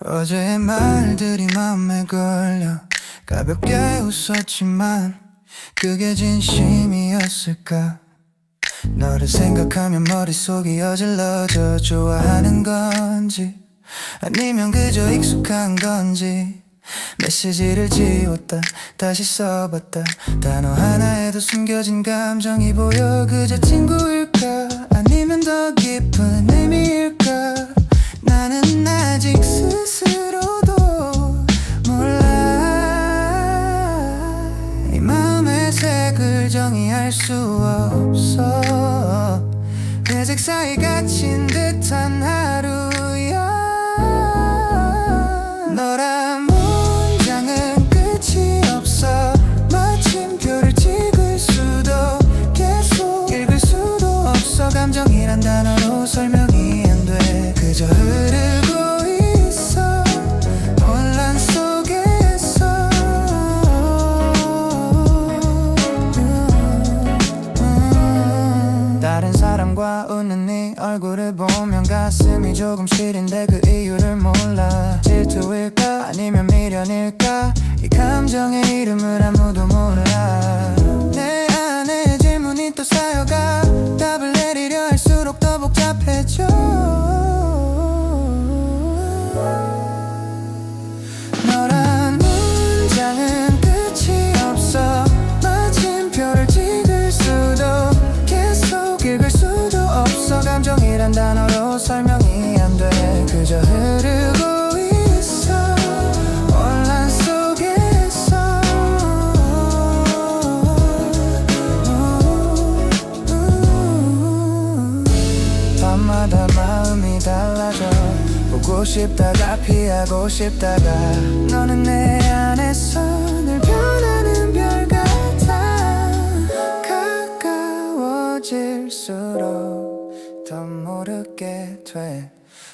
어제의 말들이 맘에 걸려 가볍게 웃었지만 그게 진심이었을까. 너를 생각하면 머릿속이 어질러져. 좋아하는 건지 아니면 그저 익숙한 건지 메시지를 지웠다 다시 써봤다. 단어 하나에도 숨겨진 감정이 보여. 그저 친구일까 아니면 더 깊은 의미일까. 나는 아직 스스로도 몰라. 이 마음의 색을 정의할 수 없어. 회색 사이 갇힌 듯한 하루야. 너란 문장은 끝이 없어. 마침표를 찍을 수도 계속 읽을 수도 없어. 감정이란 단어로 설명이 안 돼. 그저 흐르고 있어 혼란 속에서. 다른 사람과 웃는 네 얼굴을 보면 가슴이 조금 시린데 그 이유를 몰라. 질투일까 아니면 미련일까. 이 감정의 이름을 아무도 몰라. 내 안에 질문이 또 쌓여가. 답을 내리려 할수록 더 복잡해져. 너란 문장은 끝이 없어. 마침표를 찍을 수도 계속 읽을 수도 없어. 감정이란 단어로 설명이 안 돼. 그저 흐르고 있어 혼란 속에서. 밤마다 마음이 달라져. 보고 싶다가 피하고 싶다가. 너는 내 안에서 늘 변하는 별 같아. 가까워질수록 더 모르게 돼.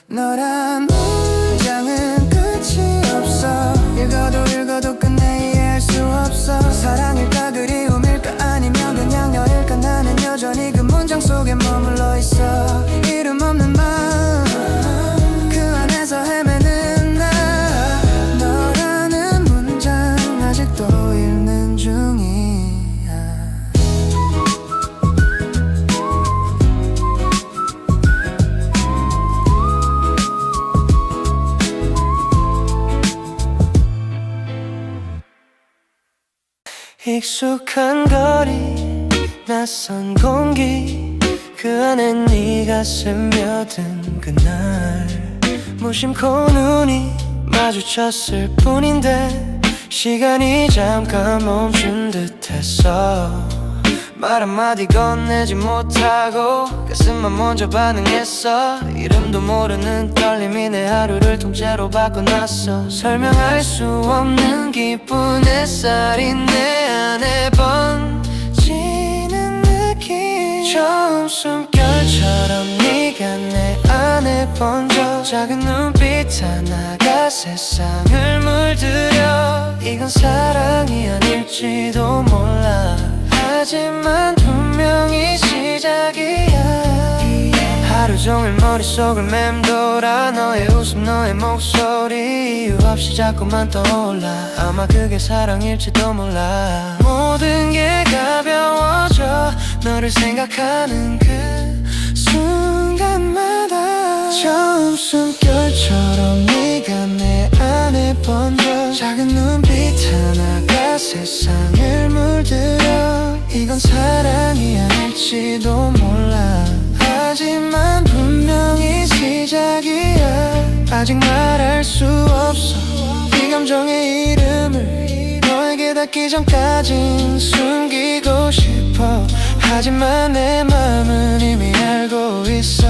너란 문장은 끝이 없어. 읽어도 읽어도 끝내 이해할 수 없어. 사랑일까 그리움일까 아니면 그냥 너일까. 나는 여전히 그 문장 속에 머물러 있어. 이름 없는 마음 그 안에서 헤매는 나. 너라는 문장 아직도 읽는 중이야. 익숙한 거리 낯선 공기 그 안에 네가 스며든 그날. 무심코 눈이 마주쳤을 뿐인데 시간이 잠깐 멈춘 듯했어. 말 한마디 건네지 못하고 가슴만 먼저 반응했어. 이름도 모르는 떨림이 내 하루를 통째로 바꿔놨어. 설명할 수 없는 기쁜 햇살이 내 안에 번지는 느낌. 처음 숨결처럼 네가 내 안에 번져. 작은 눈빛 하나가 세상을 물들여. 이건 사랑이 아닐지도 몰라. 하지만 분명히 시작이야. 하루 종일 머릿속을 맴돌아. 너의 웃음 너의 목소리 이유 없이 자꾸만 떠올라. 아마 그게 사랑일지도 몰라. 모든 게 가벼워져 너를 생각하는 그 순간마다. 처음 숨결처럼 네가 내 안에 번져. 작은 눈빛 하나가 세상을 물들여. 이건 사랑이 아닐지도 몰라. 하지만 분명히 시작이야. 아직 말할 수 없어 이 감정의 이름을. 너에게 닿기 전까진 숨기고 싶어. 하지만 내 맘은 이미 알고 있어.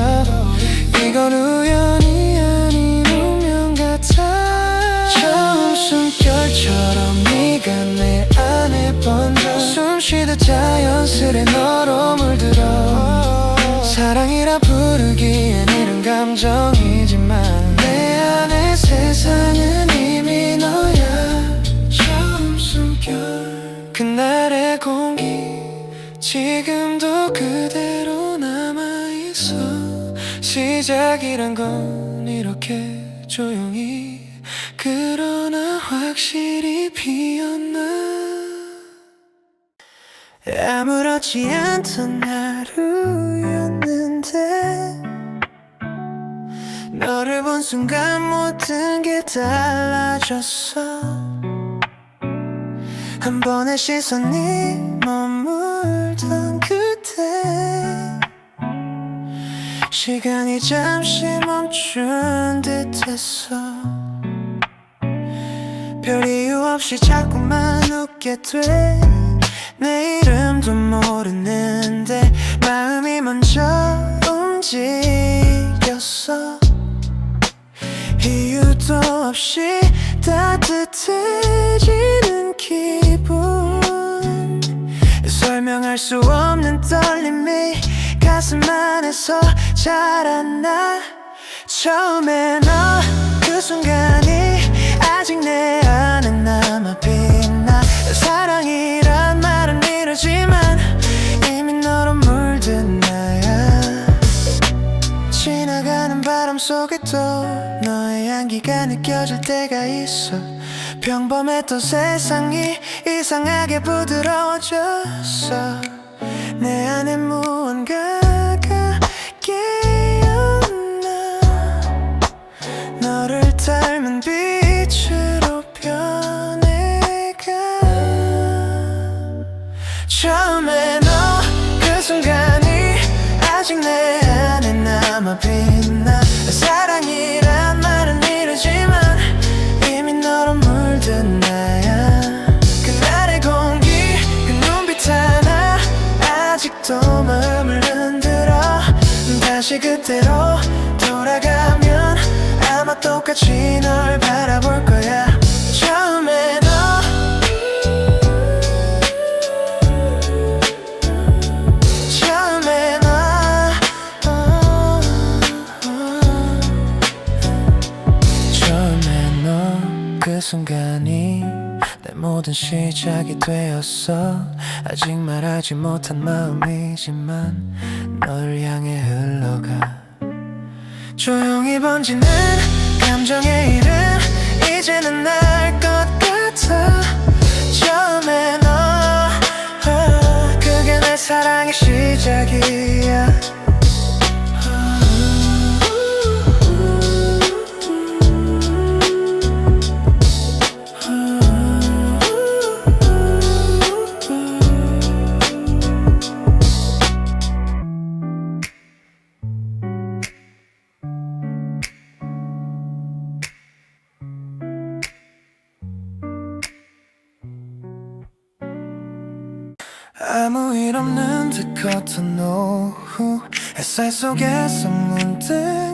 이건 우연이 아닌 운명 같아. 처음 숨결처럼 네가 내 안에 번져. 숨쉬듯 자연스레 너로 물들어. 사랑이라 부르기엔 이른 감정이지만 내 안의 세상은 이미 너야. 처음 숨결 그날의 공기 지금도 그대로 남아있어. 시작이란 건 이렇게 조용히 그러나 확실히 피었나. 아무렇지 않던 하루였는데 너를 본 순간 모든 게 달라졌어. 한 번의 시선이 머물던 그때 시간이 잠시 멈춘 듯했어. 별 이유 없이 자꾸만 웃게 돼. 내 이름도 모르는데 마음이 먼저 움직였어. 이유도 없이 따뜻해지는 기분, 설명할 수 없는 떨림이 가슴 안에서 자랐나. 처음에 너 그 순간이 아직 내 안에 남아 빛나. 사랑이란 말은 이러지만 이미 너로 물든 나야. 지나가는 바람 속에도 너의 향기가 느껴질 때가 있어. 평범했던 세상이 이상하게 부드러워졌어. 내 안에 무언가가 깨어나. 너를 닮은 빛으로 변해가. 처음에 너 그 순간이 아직 내 안에 남아 빛나. 사랑이란 말은 이러지만 이미 너로 물든 나야. 그날의 공기 그 눈빛 하나 아직도 마음을 흔들어. 다시 그때로 돌아가면 아마 똑같이 널 바라볼 거야. 처음에 너 처음에 너 처음에 너 그 순간이 내 모든 시작이 되었어. 아직 말하지 못한 마음이지만 널 향해 흘러가. 조용히 번지는 감정의 이름 이제는 알 것 같아. 처음에 너 그게 내 사랑의 시작이야. 아무 일 없는 듯 걷던 오후 햇살 속에서 문득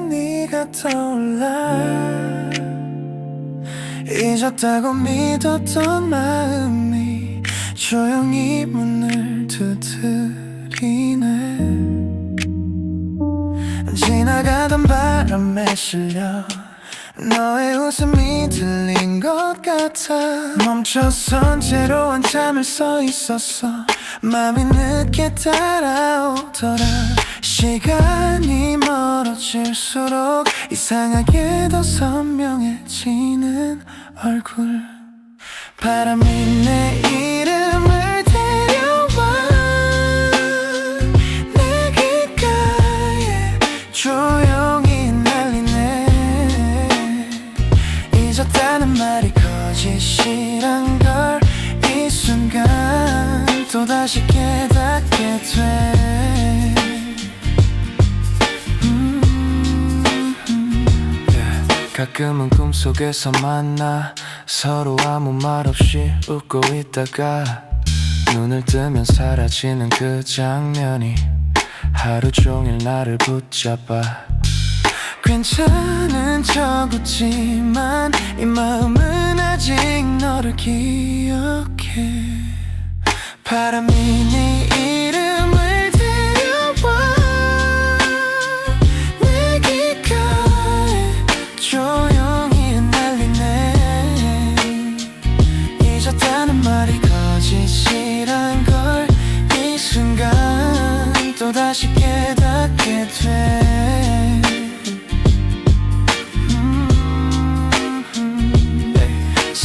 네가 떠올라. 잊었다고 믿었던 마음이 조용히 문을 두드리네. 지나가던 바람에 실려 너의 웃음이 들린 것 같아. 멈춰선 채로 한참을 서 있었어. 맘이 늦게 따라오더라. 시간이 멀어질수록 이상하게 더 선명해지는 얼굴. 바람이 내 이름을 데려와 내 귓가에 조용히 날리네. 잊었다는 말이 거짓이란 걸 이 순간 또다시 깨닫게 돼. 가끔은 꿈속에서 만나 서로 아무 말 없이 웃고 있다가 눈을 뜨면 사라지는 그 장면이 하루 종일 나를 붙잡아. 괜찮은 척 웃지만 이 마음은 아직 너를 기억해. 바람이 네 이름을 데려와 내 귓가에 조용히 흩날리네. 잊었다는 말이 거짓이란 걸 이 순간 또다시 깨닫게 돼.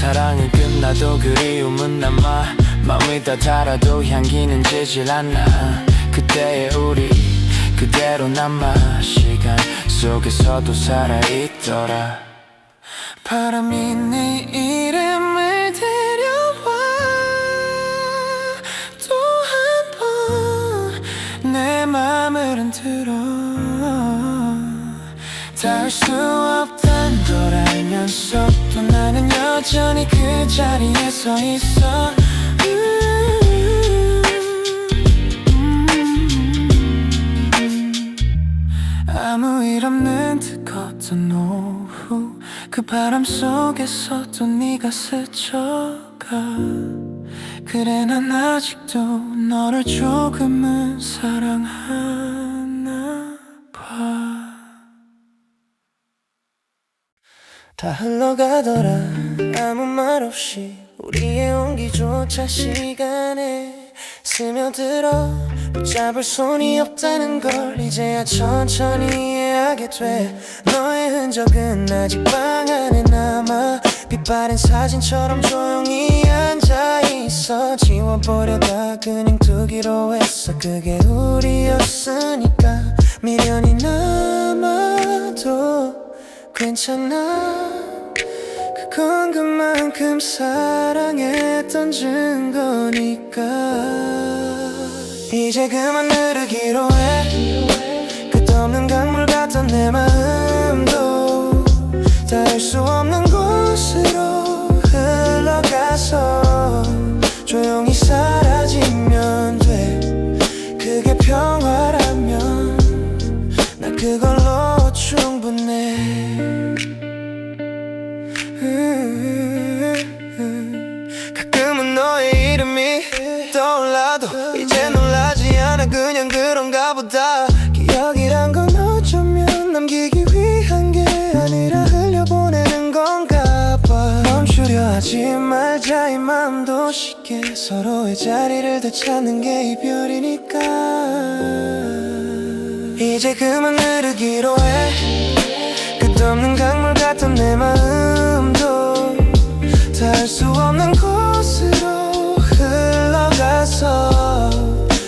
사랑은 끝나도 그리움은 남아 마음이 다 달아도 향기는 지질 않아 그때의 우리 그대로 남아 시간 속에서도 살아있더라 바람이 내 이름을 데려와 또 한 번 내 맘을 흔들어 닿을 수 없단 걸 알면서도 나는 여전히 그 자리에 서 있어 아무 일 없는 뜨거웠던 오후 그 바람 속에서도 네가 스쳐가 그래 난 아직도 너를 조금은 사랑하나 봐 다 흘러가더라 아무 말 없이 우리의 온기조차 시간에 스며들어 붙잡을 손이 없다는 걸 이제야 천천히 이해하게 돼 너의 흔적은 아직 방 안에 남아 빛바랜 사진처럼 조용히 앉아있어 지워버려다 그냥 두기로 했어 그게 우리였으니까 미련이 남아도 괜찮아 그건 그만큼 사랑했던 증거니까 이제 그만 흐르기로 해 끝없는 강물 같던 내 마음도 닿을 수 없는 곳으로 흘러가서 조용히 사라지면 돼 그게 평화라면 나 그걸로 충분해 가끔은 너의 이름이 떠올라도 이제 놀라지 않아 그냥 그런가 보다 기억이란 건 어쩌면 남기기 위한 게 아니라 흘려보내는 건가 봐 멈추려 하지 말자 이 마음도 쉽게 서로의 자리를 되찾는 게 이별이니까 이제 그만 흐르기로 해 끝없는 강물 같던 내 마음도 닿을 수 없는 곳으로 흘러가서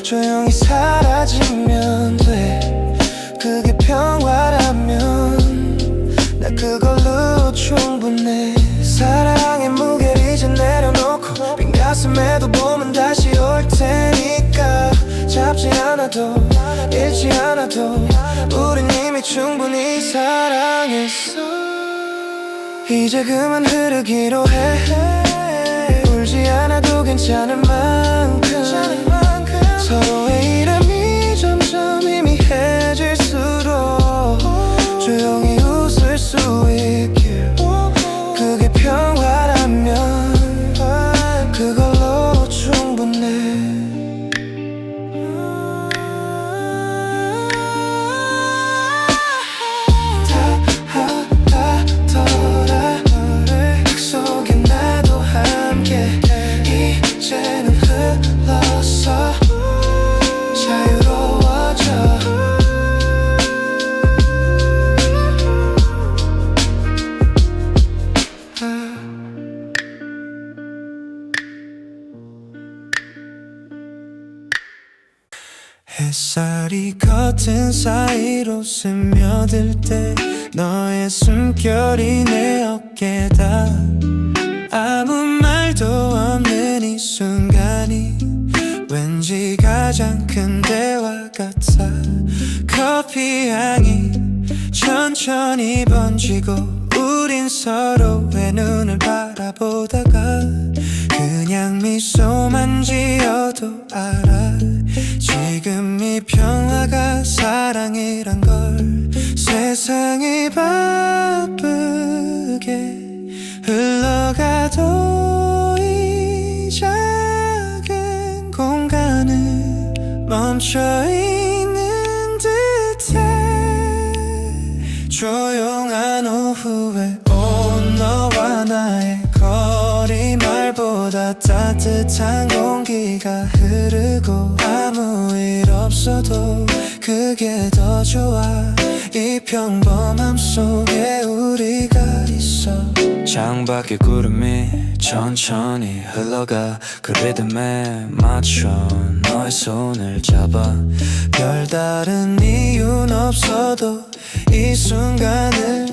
조용히 사라지면 돼 그게 평화라면 나 그걸로 충분해 사랑의 무게를 이제 내려놓고 빈 가슴에도 봄은 다시 올 테니까 잡지 않아도 잃지 않아도 우린 이미 충분히 사랑했어 이제 그만 흐르기로 해 울지 않아도 괜찮을 만큼 서로의 이름이 점점 희미해질수록 조용히 웃을 수 있길 그게 평화라면 그걸로 충분해 햇살이 커튼 사이로 스며들 때 너의 숨결이 내 어깨다 아무 말도 없는 이 순간이 왠지 가장 큰 대화 같아 커피 향이 천천히 번지고 우린 서로의 눈을 바라보다가 그냥 미소만 지어도 알아 지금 이 평화가 사랑이란 걸 세상이 바쁘게 흘러가도 이 작은 공간은 멈춰있는 듯해 조용한 오후에 온 너와 나의 거리 말보다 따뜻한 공기가 흐르고 아무 일 없어도 그게 더 좋아 이 평범함 속에 우리가 있어 창밖에 구름이 천천히 흘러가 그 리듬에 맞춰 너의 손을 잡아 별다른 이유는 없어도 이 순간을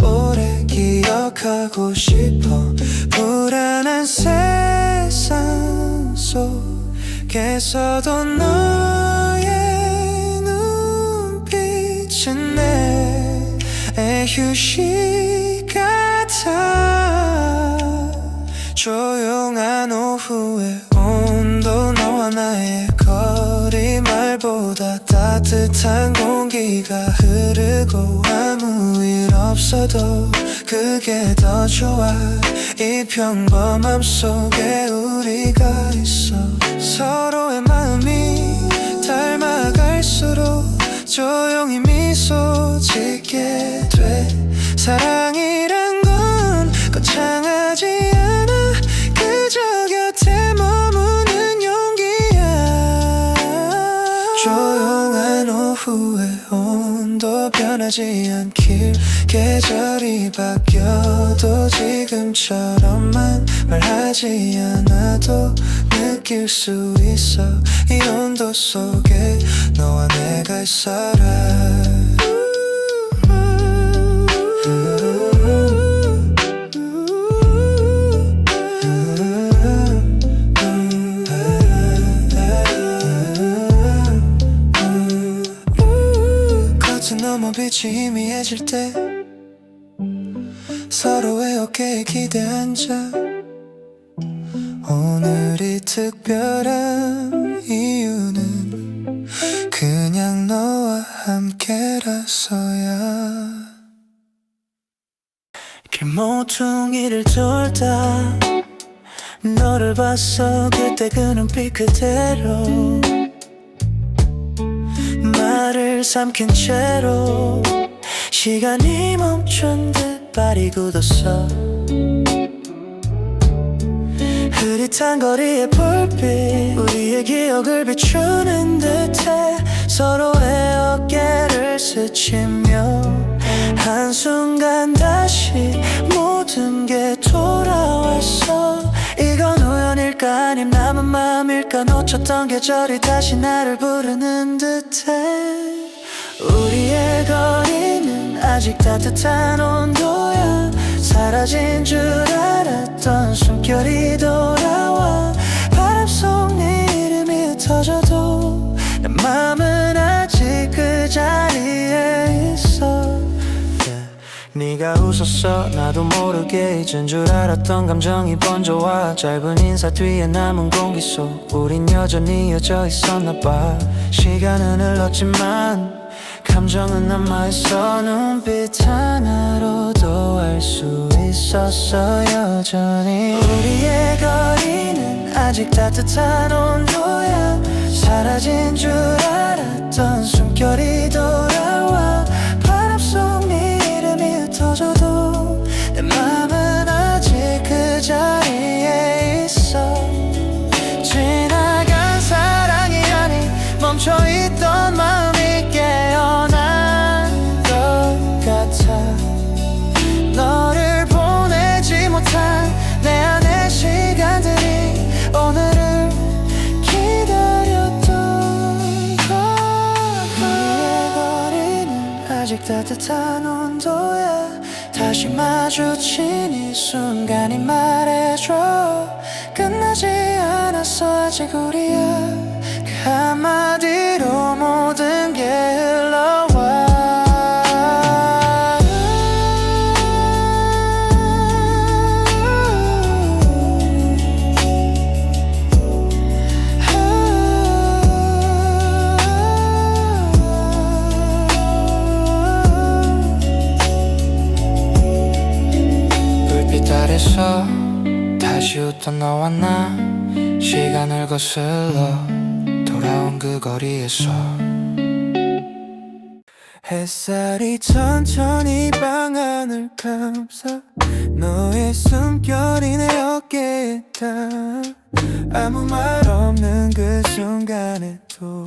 오래 기억하고 싶어. 불안한 세상 속에서도 너의 눈빛은 내 휴식 같아. 조용한 오후의 온도 너와 나의 거리말보다 따뜻한 공기가 흐르고 아무 일 없어도 그게 더 좋아. 이 평범함 속에 우리가 있어. 서로의 마음이 닮아갈수록 조용히 미소 짓게 돼. 사랑이란 건 거창하지 않아. 그저 곁에 머무는 용기야. 조용한 오후의 온도 변하지 않길. 계절이 바뀌어도 지금처럼만 말하지 않아도 느낄 수 있어. 이 온도 속에 너와 내가 있어라. 너무 빛이 희미해질 때 서로의 어깨에 기대 앉아. 오늘이 특별한 이유는 그냥 너와 함께라서야. 길모퉁이를 돌다 너를 봤어. 그때 그 눈빛 그대로 말을 삼킨 채로 시간이 멈춘 듯 발이 굳었어. 흐릿한 거리의 불빛 우리의 기억을 비추는 듯해. 서로의 어깨를 스치며 한순간 다시 모든 게 돌아왔어. 이건 우연일까 아님 남은 마음일까. 놓쳤던 계절이 다시 나를 부르는 듯해. 우리의 거리는 아직 따뜻한 온도야. 사라진 줄 알았던 숨결이 돌아와. 바람 속 네 이름이 흩어져도 내 맘은 아직 그 자리에 있어. 네가 웃었어. 나도 모르게 잊은 줄 알았던 감정이 번져와. 짧은 인사 뒤에 남은 공기 속 우린 여전히 이어져 있었나 봐. 시간은 흘렀지만 감정은 남아있어. 눈빛 하나로도 알 수 있었어. 여전히 우리의 거리는 아직 따뜻한 온도야. 사라진 줄 알았던 숨결이 돌아와. 바람 속 네 이름이 흩어져도 내 맘은 아직 그 자리에 있어. 지나간 사랑이 아닌 멈춰있던 마음이 깨어난 것 같아. 너를 보내지 못한 내 안의 시간들이 오늘을 기다렸던 것. 우리의 거리는 아직 따뜻한 온도야. 다시 마주친 이 순간이 말해줘. 끝나지 않았어 아직 우리야. 그 한마디로 모든 게 흘러와. 불빛 아래서 다시 웃던 너와 나. 시간을 거슬러 돌아온 그 거리에서 햇살이 천천히 방안을 감싸. 너의 숨결이 내 어깨에 닿아. 아무 말 없는 그 순간에도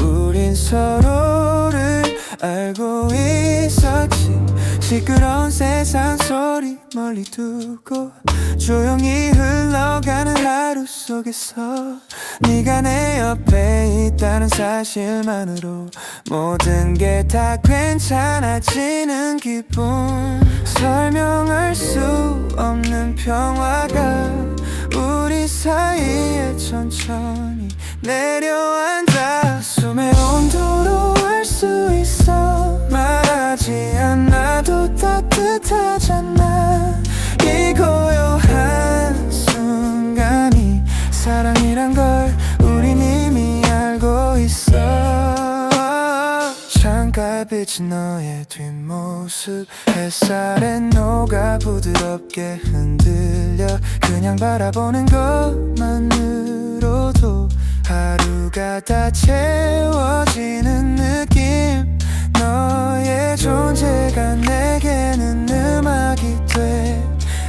우린 서로를 알고 있었지. 시끄러운 세상 소리 멀리 두고 조용히 흘러가는 하루 속에서 네가 내 옆에 있다는 사실만으로 모든 게 다 괜찮아지는 기분 설명할 수 없는 평화가 우리 사이에 천천히 내려앉아 숨의 온도로 알 수 있어 말하지 않아도 따뜻하잖아 이 고요한 순간이 사랑이란 걸 우린 이미 알고 있어 창가에 비친 너의 뒷모습 햇살에 녹아 부드럽게 흔들려 그냥 바라보는 것만으로도 하루가 다 채워지는 느낌 너의 존재가 내게는 음악이 돼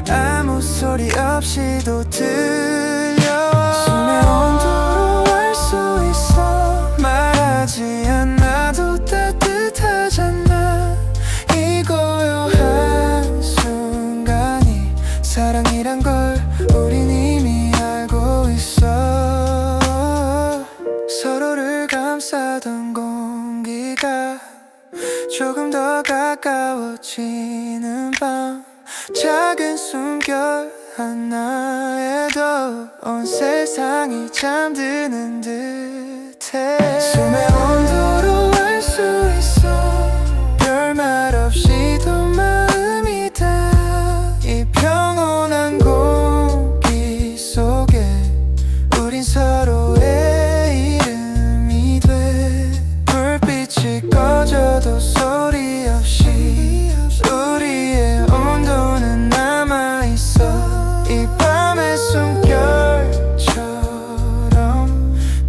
아무 소리 없이도 들려와 숨의 온도로 알 수 있어 말하지 않아도 따뜻하잖아 이 고요한 순간이 사랑이란 걸 우린 이미 알고 있어 서로를 감싸던 공기가 조금 더 가까워지는 밤 작은 숨결 하나에도 온 세상이 잠드는 듯해 숨의 온도로 알 수 있어 별말 없이도 마음이 닿아 이 평온한 공기 속에 우린 서로의 이름이 돼 불빛이 꺼져도 소리 없이 우리의 온도는 남아있어 이 밤의 숨결처럼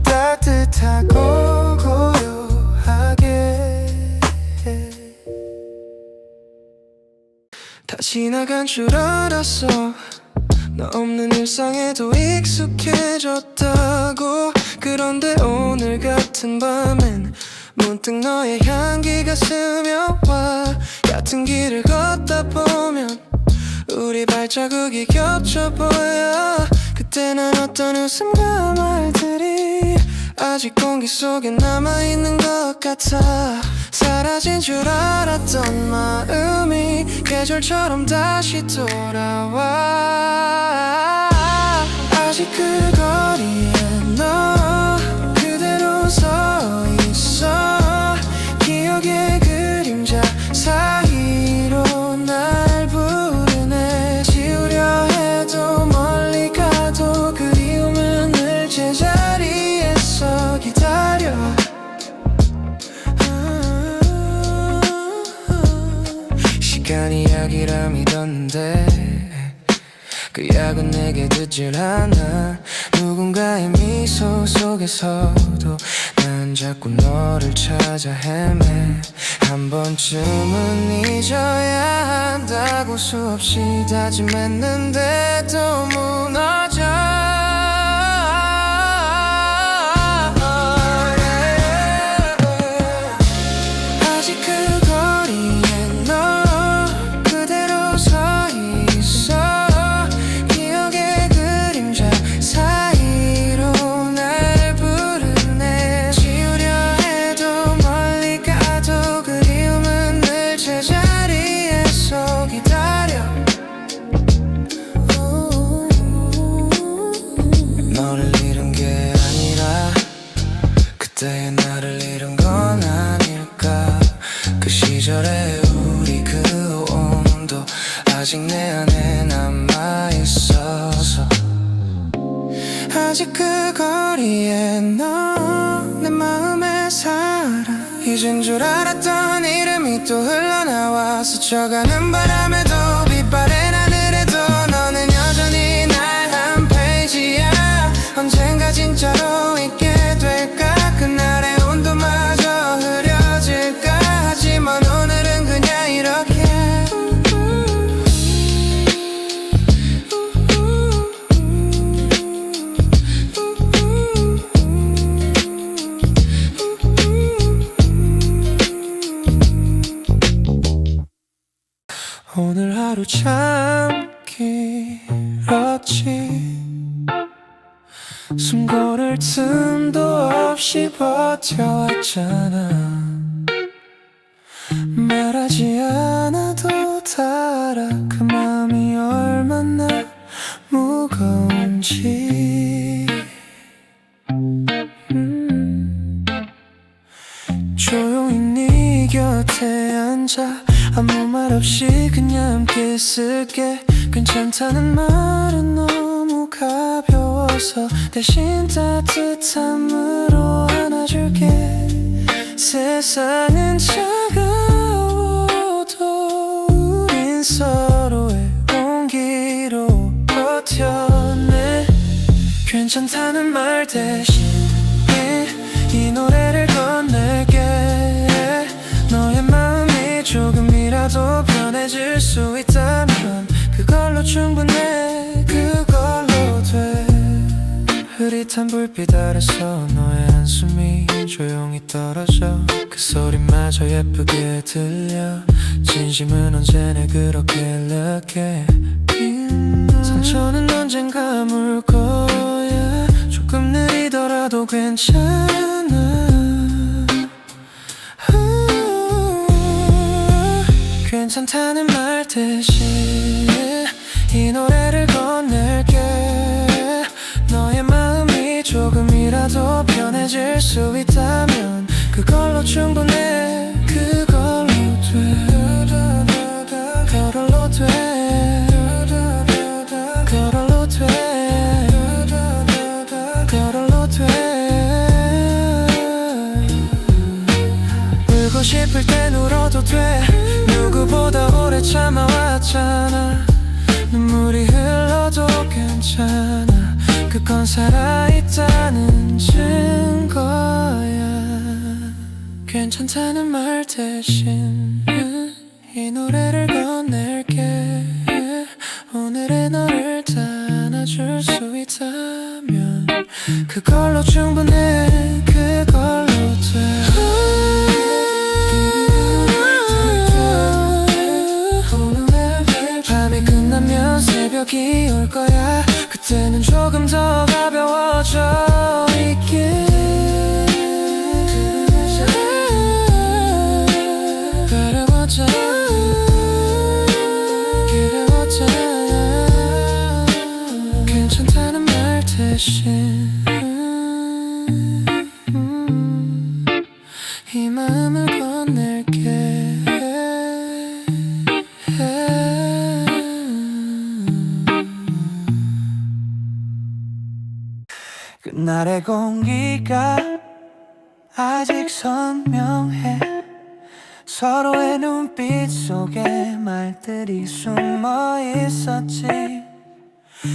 따뜻하고 고요하게 다 지나간 줄 알았어 너 없는 일상에도 익숙해졌다고 그런데 오늘 같은 밤엔 문득 너의 향기가 스며와 같은 길을 걷다 보면 우리 발자국이 겹쳐 보여 그때 난 어떤 웃음과 말들이 아직 공기 속에 남아있는 것 같아 사라진 줄 알았던 마음이 계절처럼 다시 돌아와 아직 그 거리에 너 그대로 서 있어 기억의 그림자 사이로 날 부르네 지우려 해도 멀리 가도 그리움은 늘 제자리에서 기다려 시간이 약이라 믿었는데 그 약은 내게 듣질 않아 누군가의 미소 속에서도 난 자꾸 너를 찾아 헤매 한 번쯤은 잊어야 한다고 수없이 다짐했는데도 무너져 아직 그 거리에 너 그대로 서 있어 기억의 그림자 사이로 날 부르네 지우려 해도 멀리 가도 그리움은 늘 제자리에서 기다려 너를 잃은 게 아니라 그때의 나를 잃은 건 아닐까 그 시절의 우리 그 온도 아직 내 안에 남아있어서 아직 그 거리에 너 내 마음에 살아 잊은 줄 알았던 이름이 또 흘러나와 스쳐가는 바람에도 빛바랜 하늘에도 너는 여전히 날 한 페이지야 언젠가 진짜로 있게 될까 그날의 온도마저 흐려질까 하지만 오늘은 그냥 이렇게 오늘 하루 참 숨 고를 틈도 없이 버텨왔잖아. 말하지 않아도 다 알아 그 마음이 얼마나 무거운지. 조용히 네 곁에 앉아 아무 말 없이 그냥 함께 있을게. 괜찮다는 말은 너무 가벼워서 대신 따뜻함으로 안아줄게. 세상은 차가워도 우린 서로의 온기로 버텨내. 괜찮다는 말 대신에 이 노래를 건넬게. 너의 마음이 조금이라도 편해질 수 있다면 그걸로 충분해, 그걸로 돼. 흐릿한 불빛 아래서 너의 한숨이 조용히 떨어져. 그 소리마저 예쁘게 들려. 진심은 언제나 그렇게 이렇게 상처는 언젠가 물 거야. 조금 느리더라도 괜찮아. 괜찮다는 말 대신에 이 노래를 건넬게. 너의 마음이 조금이라도 편해질 수 있다면 그걸로 충분해, 그걸로 돼. 그걸로 돼. 그걸로 돼. 그걸로 돼. 울고 싶을 땐 울어도 돼. 누구보다 오래 참아왔잖아. 눈물이 흘러도 괜찮아. 그건 살아있다는 증거야. 괜찮다는 말 대신 이 노래를 건넬게. 오늘의 너를 다 안아줄 수 있다면 그걸로 충분해, 그걸로 돼. 밤이 끝나면 새벽이 올 거야. 그때는 조금 더 가벼워져 있게. 그래보자, 그래보자. 괜찮다는 말 대신 이 마음을 건넬게. 그날의 공기가 아직 선명해. 서로의 눈빛 속에 말들이 숨어 있었지.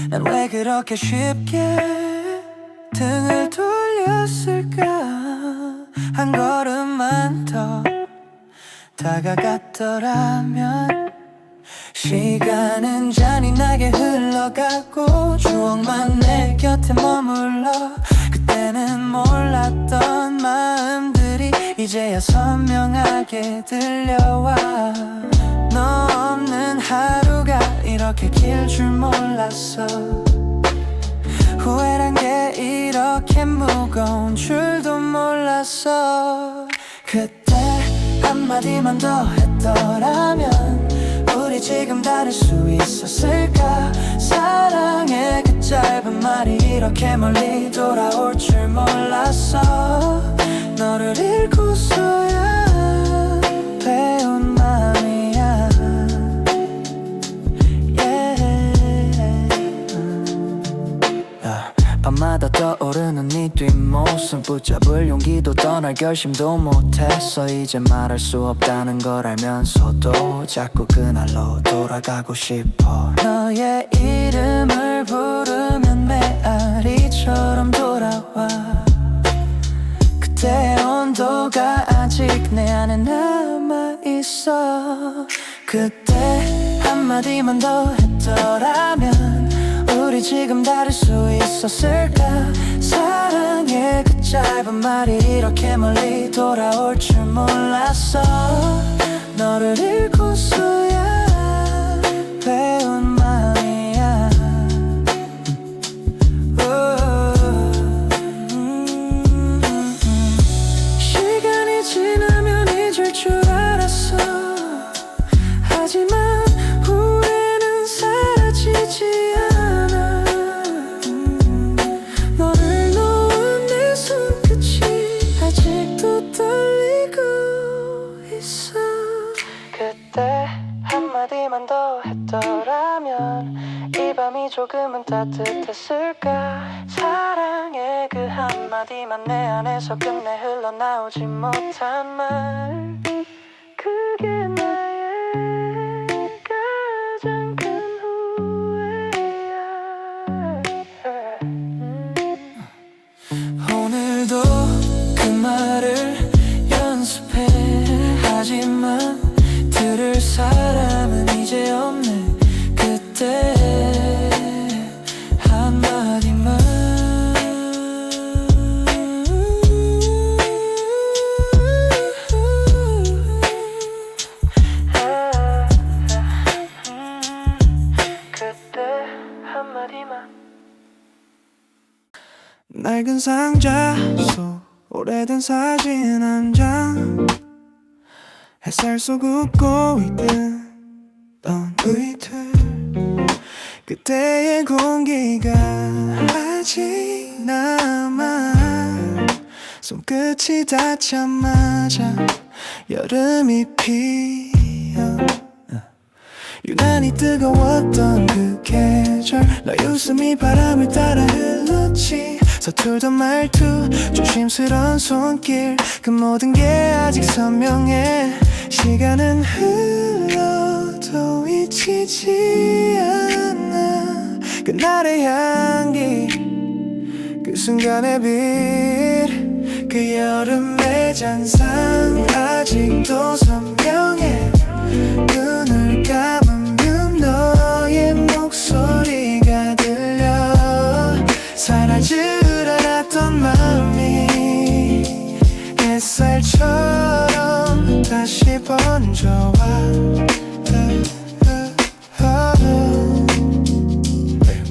난 왜 그렇게 쉽게 등을 돌렸을까. 한 걸음만 더 다가갔더라면 시간은 잔인하게 흘러가고 추억만 내 곁에 머물러. 그때는 몰랐던 마음들이 이제야 선명하게 들려와. 너 없는 하루가 이렇게 길 줄 몰랐어. 후회란 게 이렇게 무거운 줄도 몰랐어. 그때 한마디만 더 했더라면 우리 지금 다를 수 있었을까. 사랑의 그 짧은 말이 이렇게 멀리 돌아올 줄 몰랐어. 너를 잃고서야 배운 맘이야. 밤마다 떠오르는 네 뒷모습 붙잡을 용기도 떠날 결심도 못했어. 이제 말할 수 없다는 걸 알면서도 자꾸 그날로 돌아가고 싶어. 너의 이름을 부르면 메아리처럼 돌아와. 그때의 온도가 아직 내 안에 남아있어. 그때 한마디만 더 했더라면 우리 지금 다를 수 있었을까. 사랑의 그 짧은 말이 이렇게 멀리 돌아올 줄 몰랐어. 너를 잃고서야 배운 맘이야. 이 밤이 조금은 따뜻했을까. 사랑의 그 한마디만 내 안에서 끝내 흘러나오지 못한 말, 그게 나의 가장 큰 후회야. 오늘도 그 말을 연습해. 하지만 들을 사람은 이제 없네. 그때 한마디만. 그때 한마디만. 낡은 상자 속 오래된 사진 한 장, 햇살 속 웃고 있던 우리들. 그때의 공기가 아직 남아. 손끝이 닿자마자 여름이 피어. 유난히 뜨거웠던 그 계절, 너의 웃음이 바람을 따라 흘렀지. 서툴던 말투, 조심스러운 손길, 그 모든 게 아직 선명해. 시간은 흘러도 잊히지 않아. 그날의 향기, 그 순간의 빛, 그 여름의 잔상 아직도 선명해. 눈을 감으면 너의 목소리가 들려. 사라질 줄 알았던 마음이 햇살처럼 다시 번져와.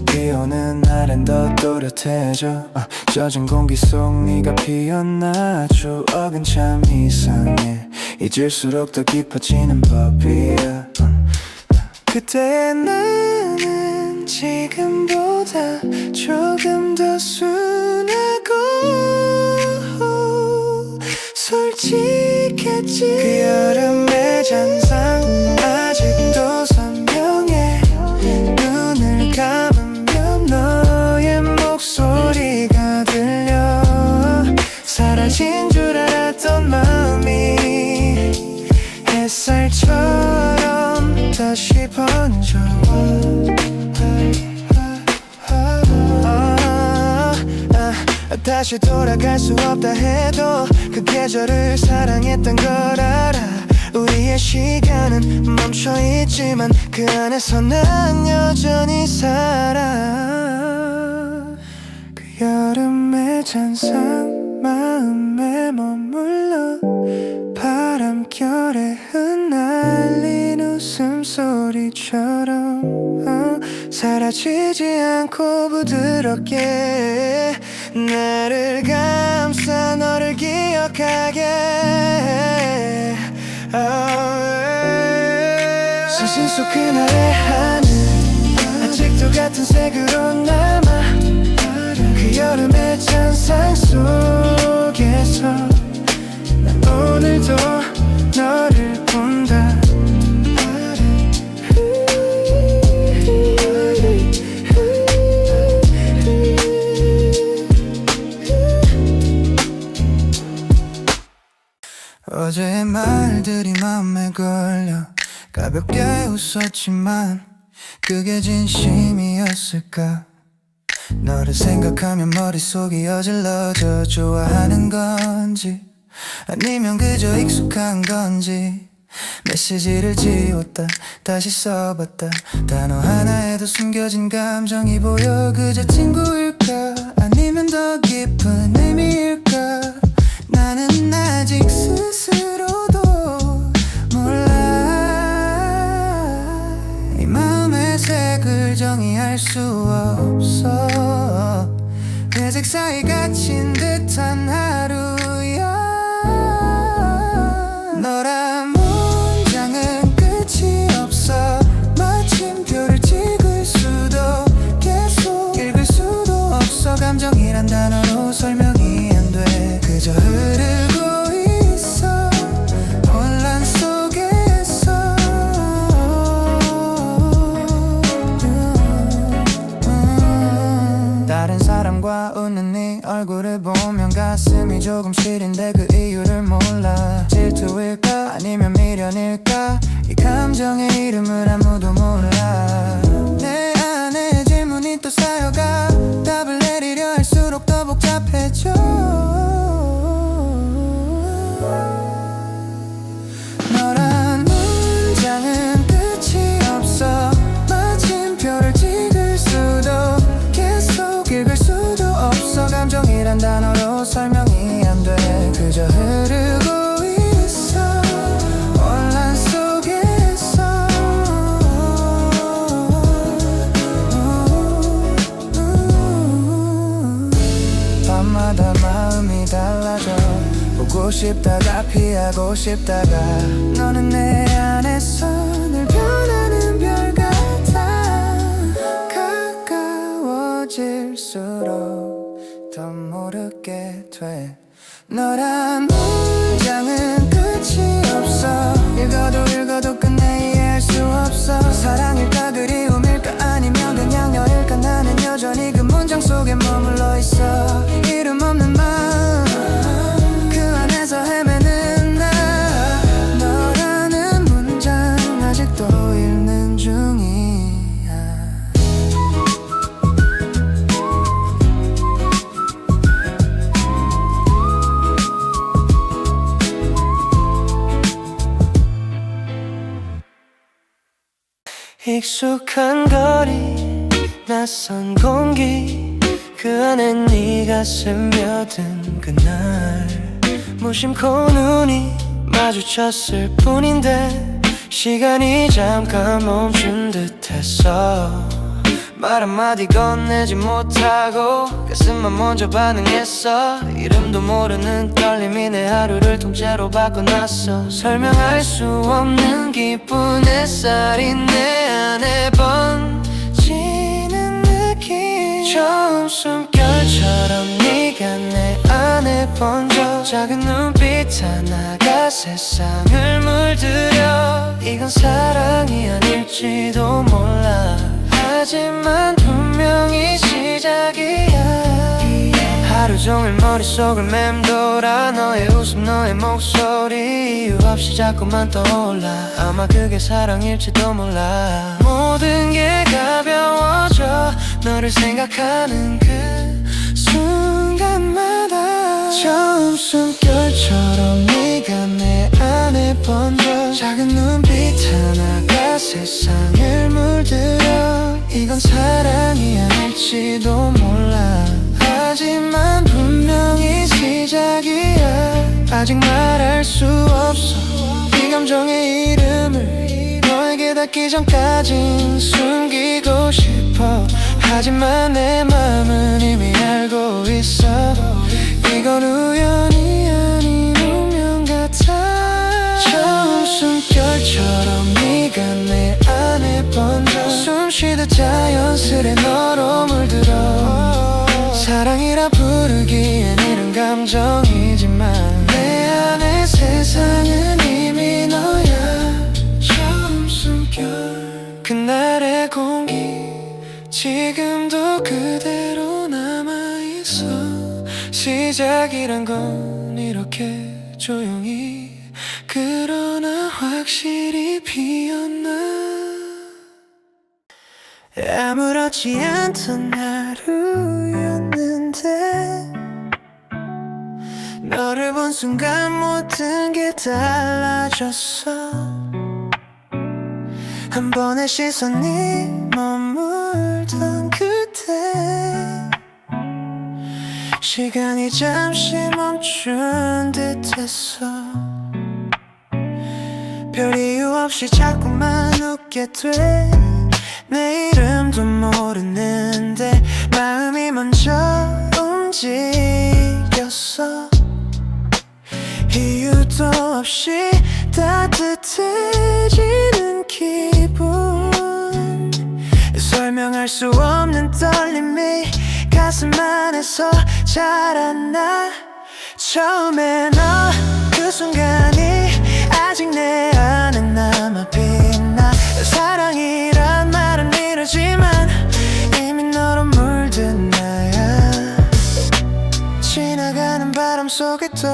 비 오는 날엔 더 또렷해져. 젖은 공기 속 네가 피었나. 추억은 참 이상해. 잊을수록 더 깊어지는 법이야. 그때의 나는 지금보다 조금 더 순하고 솔직했지. 그 여름의 잔상 아직도 선명해. 눈을 감으면 너의 목소리가 들려. 사라진 줄 알았던 마음이 햇살처럼 다시 번져와. 다시 돌아갈 수 없다 해도 그 계절을 사랑했던 걸 알아. 우리의 시간은 멈춰있지만 그 안에서 난 여전히 살아. 그 여름의 잔상 마음에 머물러. 바람결에 흩날린 웃음소리처럼 사라지지 않고 부드럽게 나를 감싸 너를 기억하게. 사진 속 그날의 하늘 아직도 같은 색으로 남아. 그 여름의 잔상 속에서 난 오늘도 너를 본다. 어제의 말들이 맘에 걸려. 가볍게 웃었지만 그게 진심이었을까. 너를 생각하면 머릿속이 어질러져. 좋아하는 건지 아니면 그저 익숙한 건지. 메시지를 지웠다 다시 써봤다. 단어 하나에도 숨겨진 감정이 보여. 그저 친구일까 아니면 더 깊은 의미일까. 나는 아직 스스로도 몰라. 이 마음의 색을 정의할 수 없어. 회색 사이 갇힌 듯한 하루야. 너란 문장은 끝이 없어. 마침표를 찍을 수도 계속 읽을 수도 없어. 감정이란 단어로 설명이 안 돼. 그저 흐르고 있어 혼란 속에서. 봐 웃는 네 얼굴을 보면 가슴이 조금 시린데 그 이유를 몰라. 질투일까 아니면 미련일까 이 감정의 이름을 아무도 몰라. 내 안에 질문이 또 쌓여가 답을 내리려 할수록 더 복잡해져. 너란 문장은 끝이 없어. 마침표를 찍을 수도 계속 읽을 수도 없어. 감정이란 단어로 설명이 안 돼. 그저 흐르고 있어 혼란 속에서. 밤마다 마음이 달라져. 보고 싶다가 피하고 싶다가 너는 내 안에서 늘 변하는 별 같아. 가까워질수록 더 모르게 돼. 너란 문장은 끝이 없어. 읽어도 읽어도 끝내 이해할 수 없어. 사랑일까 그리움일까 아니면 그냥 너일까. 나는 여전히 그 문장 속에 머물러 있어. 이름 없는 마음 그 안에서 헤매는 나. 너라는 문장 아직도 읽는 중이야. 익숙한 거리 낯선 공기 그 안에 네가 스며든 그날 무심코 눈이 마주쳤을 뿐인데 시간이 잠깐 멈춘 듯했어. 말 한마디 건네지 못하고 가슴만 먼저 반응했어. 이름도 모르는 떨림이 내 하루를 통째로 바꿔놨어. 설명할 수 없는 기쁜 햇살이 내 안에 번지는 느낌. 처음 숨결처럼 네가 내 안에 번져. 작은 눈빛 하나가 세상을 물들여. 이건 사랑이 아닐지도 몰라. 하지만 분명히 시작이야. 하루 종일 머릿속을 맴돌아. 너의 웃음 너의 목소리 이유 없이 자꾸만 떠올라. 아마 그게 사랑일지도 몰라. 모든 게 가벼워져 너를 생각하는 그 순간마다. 처음 숨결처럼 네가 내 안에 번져. 작은 눈빛 하나가 세상을 물들여. 이건 사랑이 아닐지도 몰라. 하지만 분명히 시작이야. 아직 말할 수 없어 이 감정의 이름을. 너에게 닿기 전까진 숨기고 싶어. 하지만 내 맘은 이미 알고 있어. 이건 우연이 아닌 운명 같아. 처음 숨결처럼 네가 내 안에 번져. 숨쉬듯 자연스레 너로 물들어. 사랑이라 부르기엔 이른 감정이지만 내 안의 세상은 이미 너야. 처음 숨결 그날의 공기 지금도 그대로 남아있어. 시작이란 건 이렇게 조용히 그러나 확실히 피었나. 아무렇지 않던 하루였는데 너를 본 순간 모든 게 달라졌어. 한 번의 시선이 머물던 그때 시간이 잠시 멈춘 듯했어. 별 이유 없이 자꾸만 웃게 돼. 내 이름도 모르는데 마음이 먼저 움직였어. 이유도 없이 따뜻해지는 기분. 설명할 수 없는 떨림이 가슴 안에서 자라나. 처음에 너 그 순간이 아직 내 안에 남아 빛나. 사랑이란 말은 이러지만 이미 너로 물든 나야. 속에 또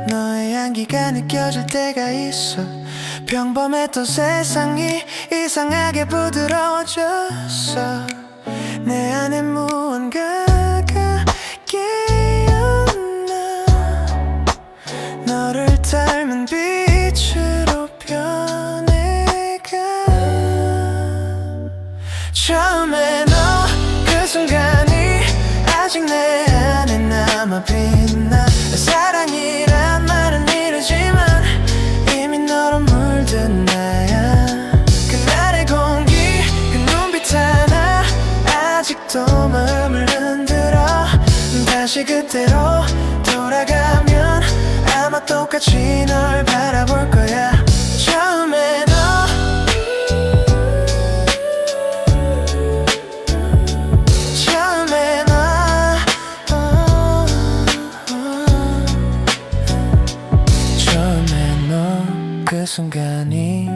너의 향기가 느껴질 때가 있어. 평범했던 세상이 이상하게 부드러워졌어. 내 안에 무언가가 깨어나. 너를 닮은 빛으로 변해가. 처음에 너 그 순간이 아직 내 안에 남아 빛나. 사랑이란 말은 이르지만 이미 너로 물든 나야. 그날의 공기 그 눈빛 하나 아직도 마음을 흔들어. 다시 그때로 돌아가면 아마 똑같이 널 바라볼 거야. 처음에 너 그 순간이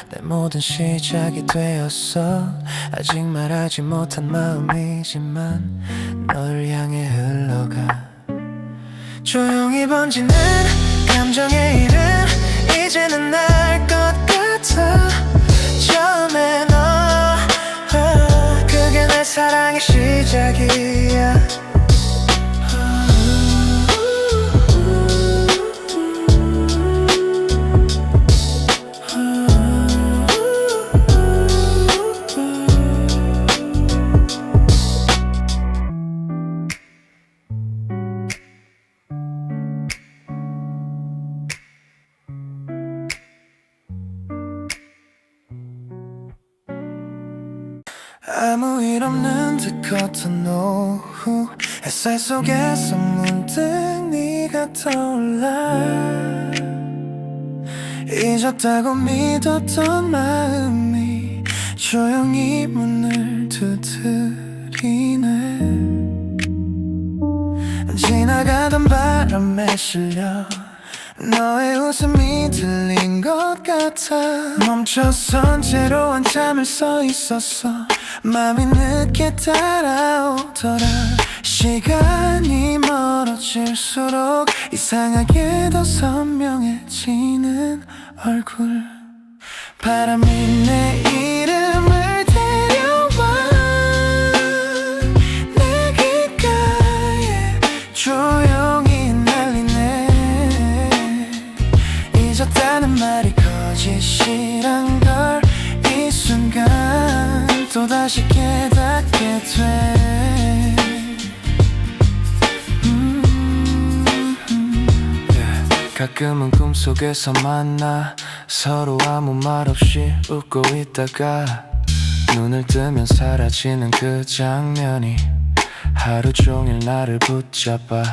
내 모든 시작이 되었어. 아직 말하지 못한 마음이지만 널 향해 흘러가. 조용히 번지는 감정의 이름 이제는 날 것 같아. 처음에 너 그게 내 사랑의 시작이야. 아무 일 없는 듯 겉은 오후 햇살 속에서 문득 네가 떠올라. 잊었다고 믿었던 마음이 조용히 문을 두드리네. 지나가던 바람에 실려 너의 웃음이 들린 것 같아. 멈춰선 채로 한참을 서 있었어. 마음이 늦게 따라오더라. 시간이 멀어질수록 이상하게 더 선명해지는 얼굴. 바람이 내 이름을 데려와 내 귓가에 조용히 날리네. 잊었다는 말이 거짓이란 걸 이 순간 또다시 깨닫게 돼. 가끔은 꿈속에서 만나 서로 아무 말 없이 웃고 있다가 눈을 뜨면 사라지는 그 장면이 하루 종일 나를 붙잡아.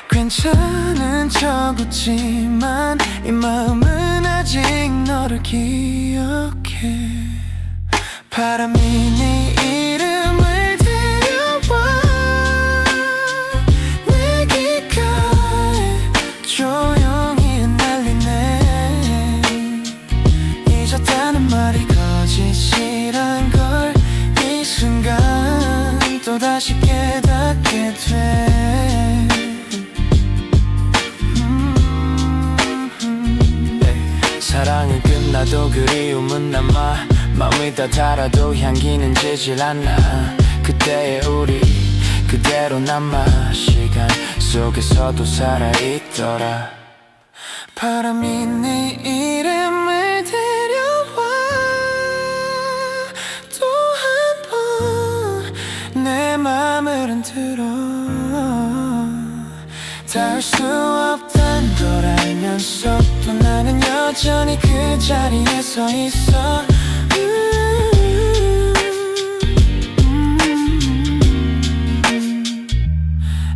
괜찮은 척 웃지만 이 마음은 아직 너를 기억해. 바람이 네 이름을 데려와 내 귓가에 조용히 날리네. 잊었다는 말이 거짓이란 걸 이 순간 또다시 깨닫게 돼. 사랑은 끝나도 그리움은 남아. 마음이 다 달아도 향기는 지질 않아. 그때의 우리 그대로 남아 시간 속에서도 살아있더라. 바람이 네 이름을 데려와 또 한 번 내 맘을 흔들어. 닿을 수 없단 걸 알면서도 나는 여전히 그 자리에 서 있어.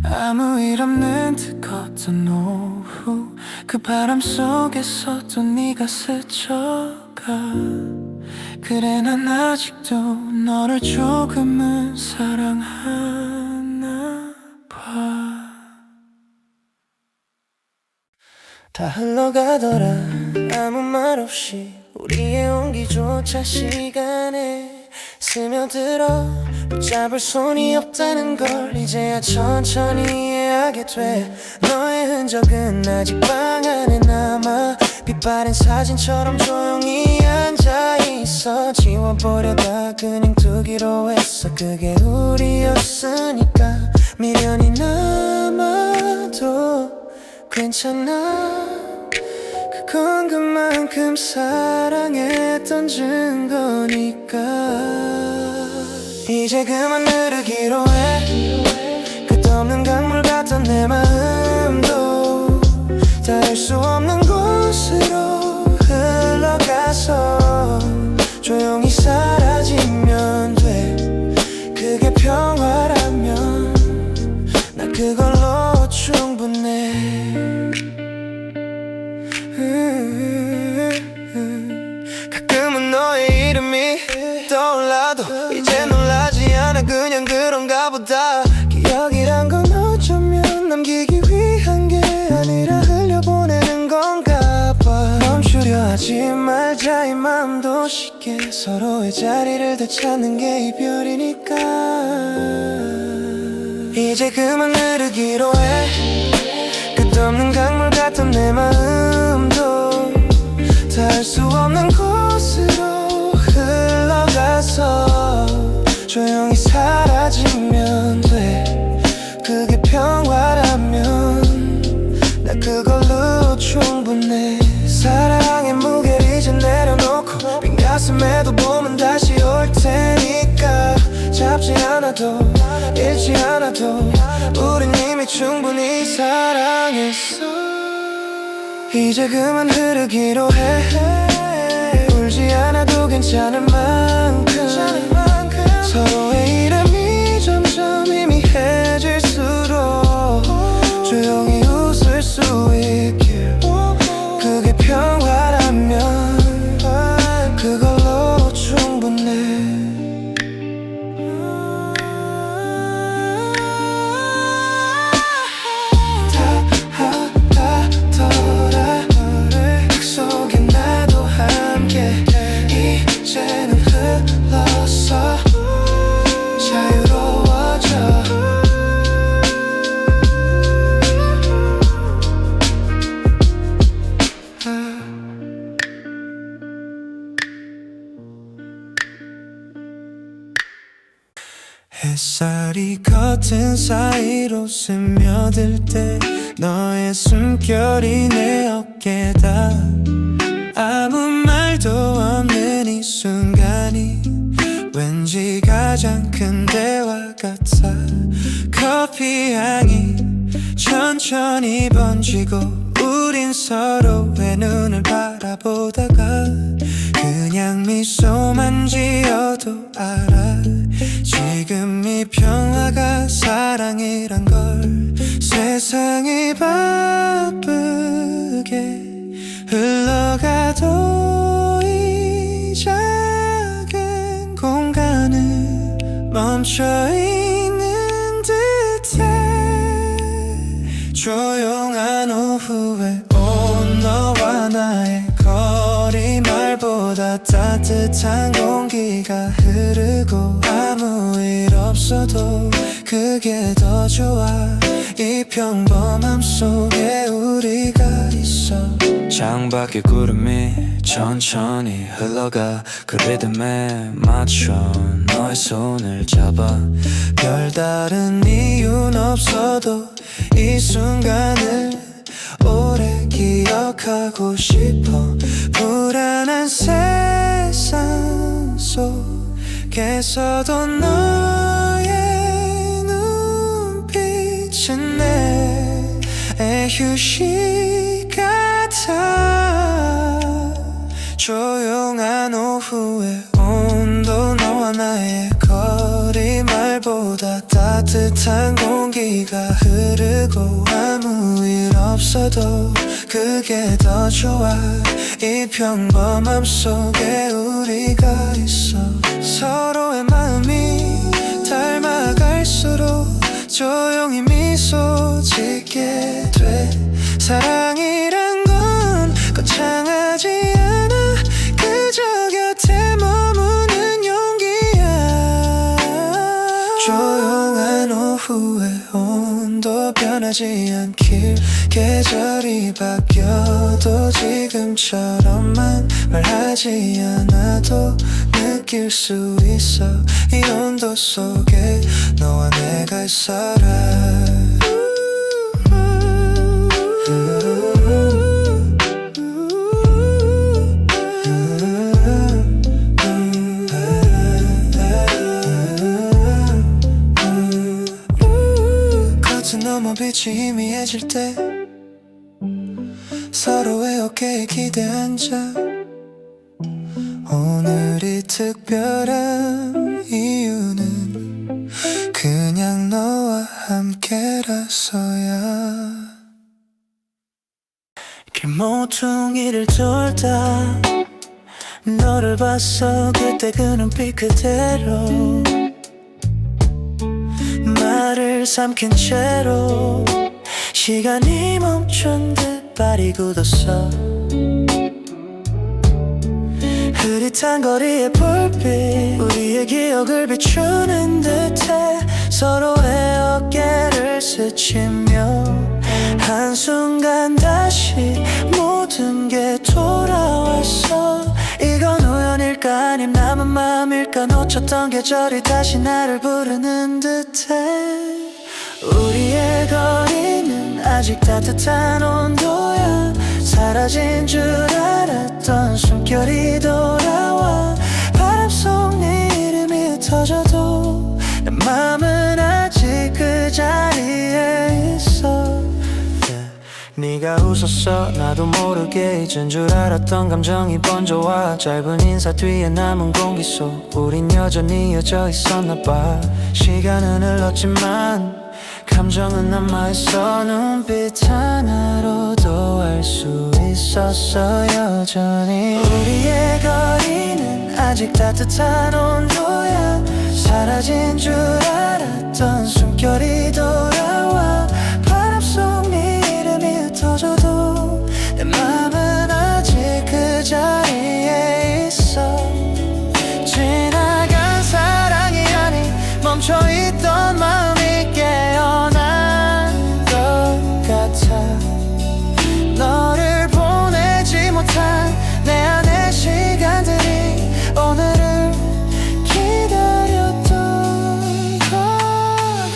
아무 일 없는 듯 걷던 오후 그 바람 속에서도 네가 스쳐가. 그래 난 아직도 너를 조금은 사랑하나 봐. 다 흘러가더라 아무 말 없이. 우리의 온기조차 시간에 스며들어. 붙잡을 손이 없다는 걸 이제야 천천히 후회하게 돼. 너의 흔적은 아직 방 안에 남아 빛바랜 사진처럼 조용히 앉아있어. 지워버려다 그냥 두기로 했어. 그게 우리였으니까 미련이 남아도 괜찮아. 그건 그만큼 사랑했던 증거니까. 이제 그만 흐르기로 해. 끝없는 강물 같던 내 마음도 닿을 수 없는 곳으로 흘러가서 조용히 사라지면 돼. 그게 평화라면 나 그걸로 충분해. 가끔은 너의 이름이 떠올라도 이제 놀라지 않아. 그냥 그런가 보다. 기억이란 건 어쩌면 남기기 위한 게 아니라 흘려보내는 건가 봐. 멈추려 하지 말자. 이 마음도 쉽게 서로의 자리를 되찾는 게 이별이니까. 이제 그만 흐르기로 해. 끝없는 강물 같던 내 마음도 닿을 수 없는 곳으로 흘러가서 조용히 사라지면 돼. 그게 평화라면 나 그걸로 충분해. 사랑의 무게를 이제 내려놓고 빈 가슴에도 봄은 다시 올 테니까. 잡지 않아도 잃지 않아도 우린 이미 충분히 사랑했어. 이제 그만 흐르기로 해. 울지 않아도 괜찮을 만큼 서로의 이름이 점점 희미해질수록 조용히 웃을 수 있길. 그게 평화라면 그걸로 충분해. 이제는 흘러서 자유로워져. 햇살이 커튼 사이로 스며들 때 너의 숨결이 내 어깨다. 아무 말도 없는 이 순간이 왠지 가장 큰 대화 같아. 커피 향이 천천히 번지고 우린 서로의 눈을 바라보다가 그냥 미소만 지어도 알아. 지금 이 평화가 사랑이란 걸. 세상이 바쁘게 흘러가도 이 작은 공간은 멈춰있는 듯해. 조용한 오후에 온 너와 나의 거리 말보다 따뜻한 공기가 흐르고 아무 일 없어도 그게 더 좋아. 이 평범함 속에 우리가 있어. 창밖에 구름이 천천히 흘러가. 그 리듬에 맞춰 너의 손을 잡아. 별다른 이유는 없어도 이 순간을 오래 기억하고 싶어. 불안한 세상 속에서도 너의 눈빛은 내 휴식 같아. 조용한 오후에 온도 너와 나의 거리 말보다 따뜻한 공기가 흐르고 아무 일 없어도 그게 더 좋아. 이 평범함 속에 우리가 있어. 서로의 마음이 닮아갈수록 조용히 미소 짓게 돼. 사랑이란 건 거창하지 않아. 그저 곁에 머무는 용기야. 조용한 오후의 온도 변하지 않길 계절이 바뀌어도 지금처럼만 말하지 않아도 느낄 수 있어 이 온도 속에 너와 내가 있어라 너무 빛이 희미해질 때 서로의 어깨에 기대 앉아 오늘이 특별한 이유는 그냥 너와 함께라서야 길모퉁이를 돌다 너를 봤어 그때 그 눈빛 그대로 말을 삼킨 채로 시간이 멈춘 듯 발이 굳었어 흐릿한 거리의 불빛 우리의 기억을 비추는 듯해 서로의 어깨를 스치며 한순간 다시 모든 게 돌아왔어 이건 우연일까 아님 남은 마음일까 놓쳤던 계절이 다시 나를 부르는 듯해 우리의 거리는 아직 따뜻한 온도야 사라진 줄 알았던 숨결이 돌아와 바람 속 네 이름이 흩어져도 내 맘은 아직 그 자리에 있어 네가 웃었어 나도 모르게 잊은 줄 알았던 감정이 번져와 짧은 인사 뒤에 남은 공기 속 우린 여전히 이어져 있었나 봐 시간은 흘렀지만 감정은 남아있어 눈빛 하나로도 알 수 있었어 여전히 우리의 거리는 아직 따뜻한 온도야 사라진 줄 알았던 숨결이 돌아와 바람 속 네 이름이 흩어져도 내 맘은 아직 그 자리에 있어 지나간 사랑이 아닌 멈춰있던 마음이 깨어난 것 같아 너를 보내지 못한 내 안의 시간들이 오늘을 기다렸던 것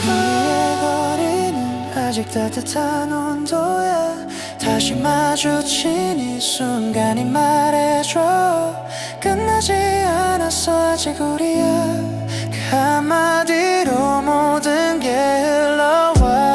우리의 거리는 아직 따뜻한 온도야 다시 마주친 이 순간이 말해줘 끝나지 않았어 아직 우리야 그 한마디로 모든 게 흘러와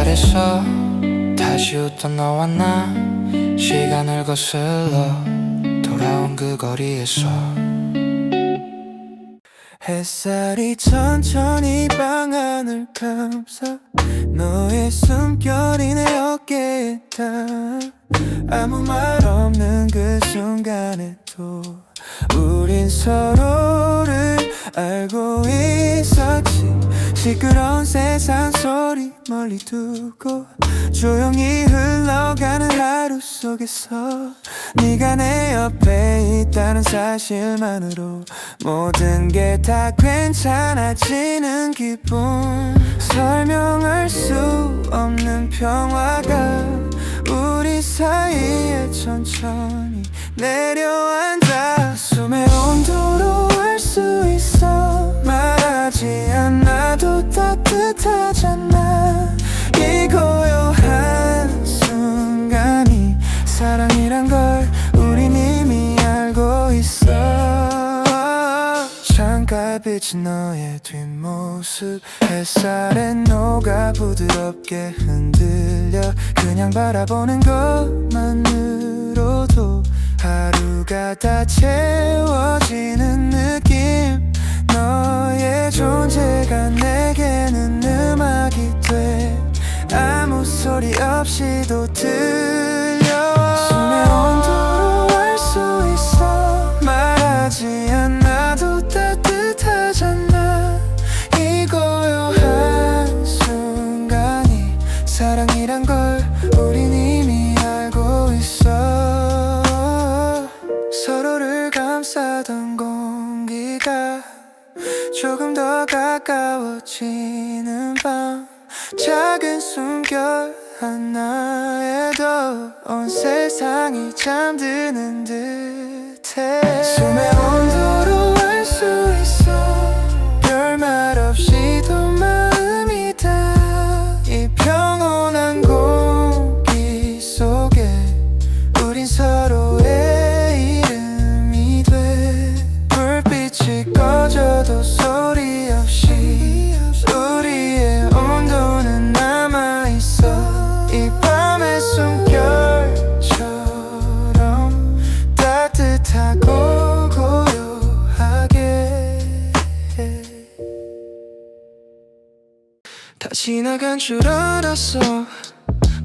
아래서 다시 웃던 너와 나 시간을 거슬러 돌아온 그 거리에서 햇살이 천천히 방안을 감싸 너의 숨결이 내 어깨에 닿아 아무 말 없는 그 순간에도 우린 서로를 알고 있었지 시끄러운 세상 소리 멀리 두고 조용히 흘러가는 하루 속에서 네가 내 옆에 있다는 사실만으로 모든 게 다 괜찮아지는 기분 설명할 수 없는 평화가 우리 사이에 천천히 내려앉아 숨의 온도로 알 수 있어 말하지 않아도 따뜻하잖아 이 고요한 순간이 사랑이란 걸 우린 이미 알고 있어 창가에 비친 너의 뒷모습 햇살에 녹아 부드럽게 흔들려 그냥 바라보는 것만으로도 하루가 다 채워지는 느낌 너의 존재가 내게는 음악이 돼 아무 소리 없이도 들려와 숨의 온도로 알 수 있어 말하지 않아도 널 감싸던 공기가 조금 더 가까워지는 밤 작은 숨결 하나에도 온 세상이 잠드는 듯해 숨의 온도로 알 수 있어 별말 없이도 마음이 다 이 평온한 공기 속에 우린 서로의 이름이 돼 불빛이 꺼져도 소리 없이 우리의 온도는 남아있어 이 밤의 숨결처럼 따뜻하고 고요하게 다 지나간 줄 알았어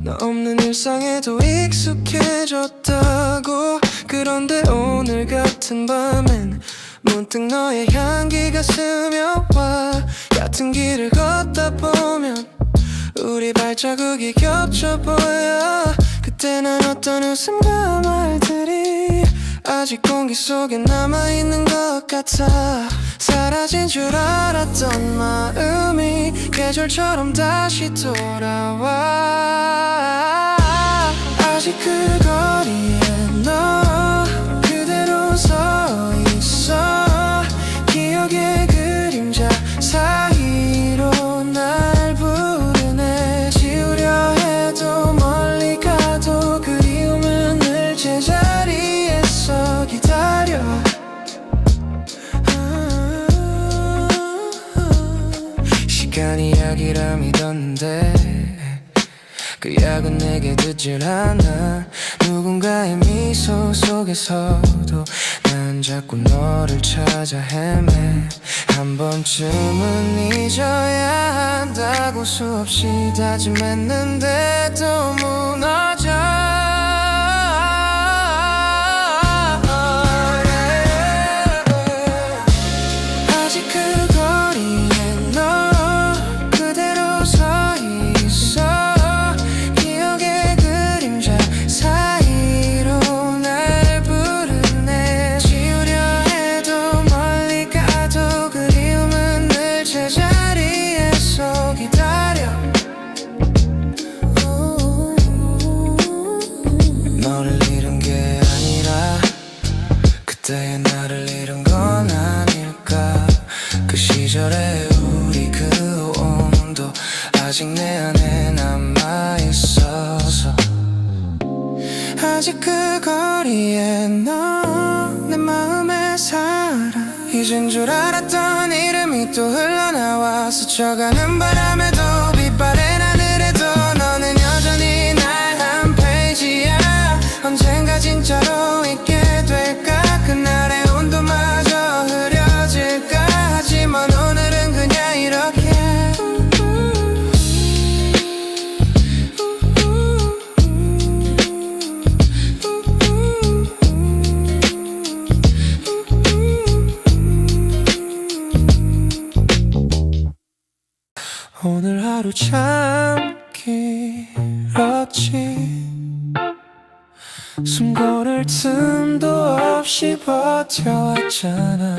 너 없는 일상에도 익숙해졌다고 그런데 오늘 같은 밤엔 문득 너의 향기가 스며와 같은 길을 걷다 보면 우리 발자국이 겹쳐 보여 그때 난 어떤 웃음과 말들이 아직 공기 속에 남아있는 것 같아 사라진 줄 알았던 마음이 계절처럼 다시 돌아와 아직 그 거리에 너 그대로 서 있어 기억의 그림자 사이로 날 부르네 지우려 해도 멀리 가도 그리움은 늘 제자리에서 기다려 시간이 약이라 믿었는데 그 약은 내게 듣질 않아 누군가의 미소 속에서도 난 자꾸 너를 찾아 헤매 한 번쯤은 잊어야 한다고 수없이 다짐했는데도 무너져 아직 그 거리에 너 그대로 서 있어 기억의 그림자 사이로 날 부르네 지우려 해도 멀리 가도 그리움은 늘 제자리에서 기다려 너를 잃은 게 아니라 그때의 나를 잃은 건 아닐까 그 시절의 우리 그 온도 아직 내 안에 남아있어서 아직 그 거리에 너 내 마음에 살아 잊은 줄 알았던 이름이 또 흘러나와 스쳐가는 바람에도 빛바랜 하늘에도 너는 여전히 날 한 페이지야 언젠가 진짜로 잊게 될까 그날의 온도마저 흐려질까 하지만 오늘은 그냥 이렇게 오늘 하루 참 길었지 숨 고를 틈도 없이 버텨왔잖아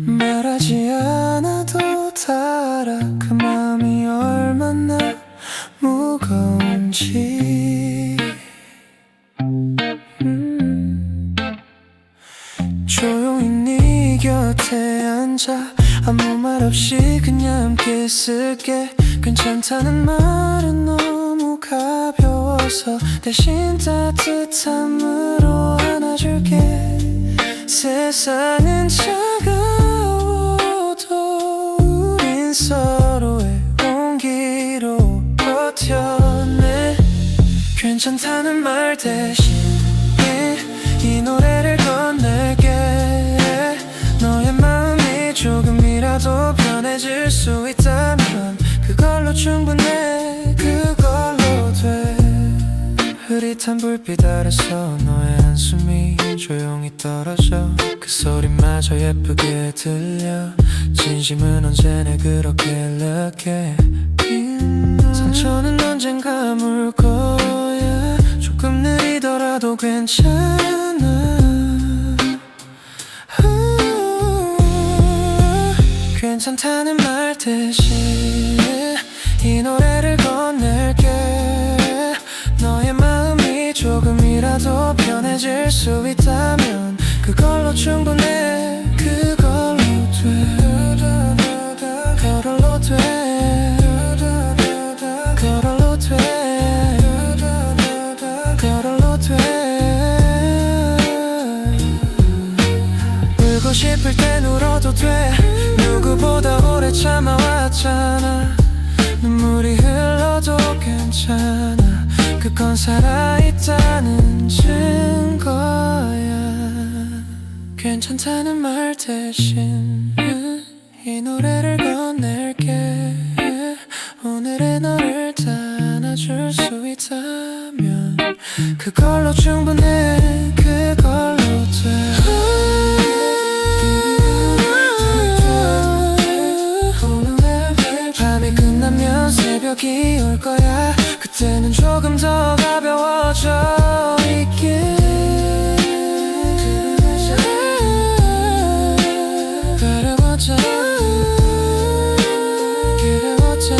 말하지 않아도 다 알아 그 마음이 얼마나 무거운지 조용히 네 곁에 앉아 아무 말 없이 그냥 함께 있을게 괜찮다는 말은 너무 가벼워서 대신 따뜻함으로 안아줄게 세상은 차가워도 우린 서로의 온기로 버텨내 괜찮다는 말 대신에 이 노래를 건넬게 너의 마음이 조금이라도 편해질 수 있다면 그걸로 충분해 그걸로 돼 흐릿한 불빛 아래서 너의 한숨이 조용히 떨어져 그 소리마저 예쁘게 들려 진심은 언제나 그렇게 이렇게 상처는 언젠가 물 거야 조금 느리더라도 괜찮아 괜찮다는 말 대신 이 노래를 건넬게. 너의 마음이 조금이라도 편해질 수 있다면 그걸로 충분해. 그걸로 돼. 그걸로 돼. 그걸로 돼. 그걸로 돼. 울고 싶을 땐 울어도 돼. 누구보다 오래 참아왔잖아. 눈물이 흘러도 괜찮아. 그건 살아있다는 증거야. 괜찮다는 말 대신 이 노래를 건넬게. 오늘의 너를 다 안아줄 수 있다면 그걸로 충분해. 그걸로 돼. 밤이 끝나면 새벽이 올 거야. 그때는 조금 더 가벼워져 있게. 그래보자. 그래보자.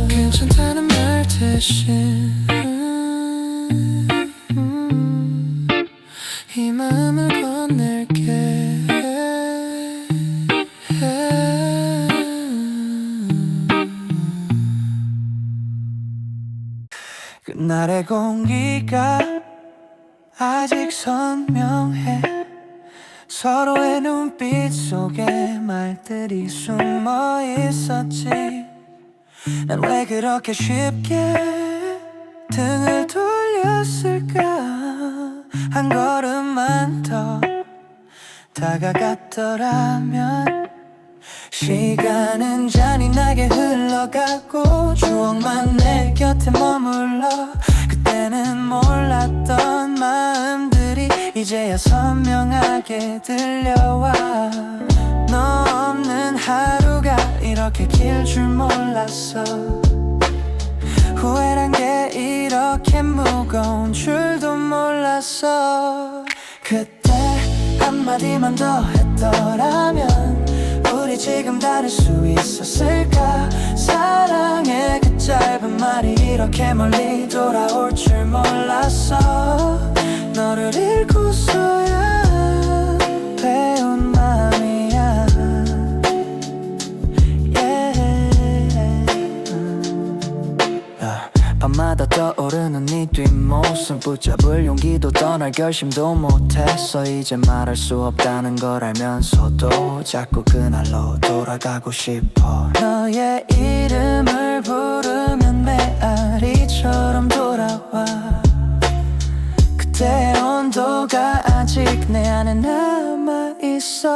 괜찮다는 말 대신 이 마음을 건넬게. 그날의 공기가 아직 선명해. 서로의 눈빛 속에 말들이 숨어 있었지. 난 왜 그렇게 쉽게 등을 돌렸을까. 한 걸음만 더 다가갔더라면 시간은 잔인하게 흘러가고 추억만 내 곁에 머물러. 그때는 몰랐던 마음들이 이제야 선명하게 들려와. 너 없는 하루가 이렇게 길 줄 몰랐어. 후회란 게 이렇게 무거운 줄도 몰랐어. 그때 한마디만 더 했더라면 우리 지금 다를 수 있었을까. 사랑의 그 짧은 말이 이렇게 멀리 돌아올 줄 몰랐어. 너를 잃고서야 배운 맘이야. 밤마다 떠오르는 네 뒷모습 붙잡을 용기도 떠날 결심도 못했어. 이제 말할 수 없다는 걸 알면서도 자꾸 그날로 돌아가고 싶어. 너의 이름을 부르면 메아리처럼 돌아와. 그때의 온도가 아직 내 안에 남아있어.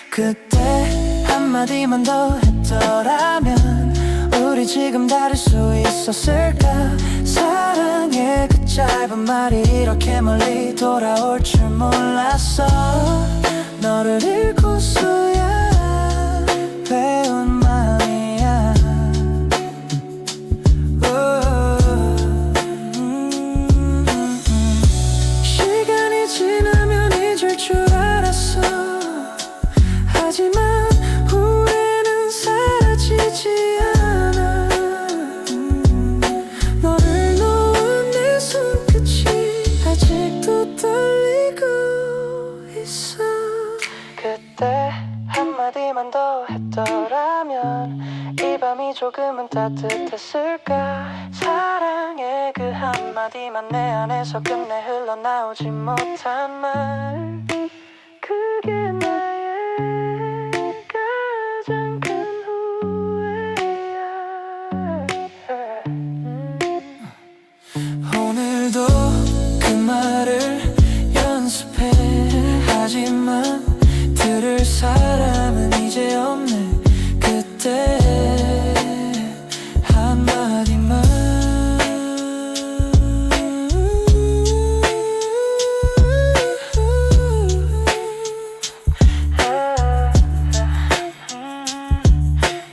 그때 한마디만 더 했더라면 우리 지금 다를 수 있었을까. 사랑의 그 짧은 말이 이렇게 멀리 돌아올 줄 몰랐어. 너를 잃고서야 배운 맘이야. 시간이 지나면 잊을 줄 알았어. 하지만 후회는 사라지지 않아. 그때 한마디만 더 했더라면 이 밤이 조금은 따뜻했을까. 사랑의 그 한마디만 내 안에서 끝내 흘러나오지 못한 말. 그게 나의 가장 큰 후회야. 오늘도 그 말을 연습해. 하지만 들을 사람은 이제 없네. 그때 한마디만.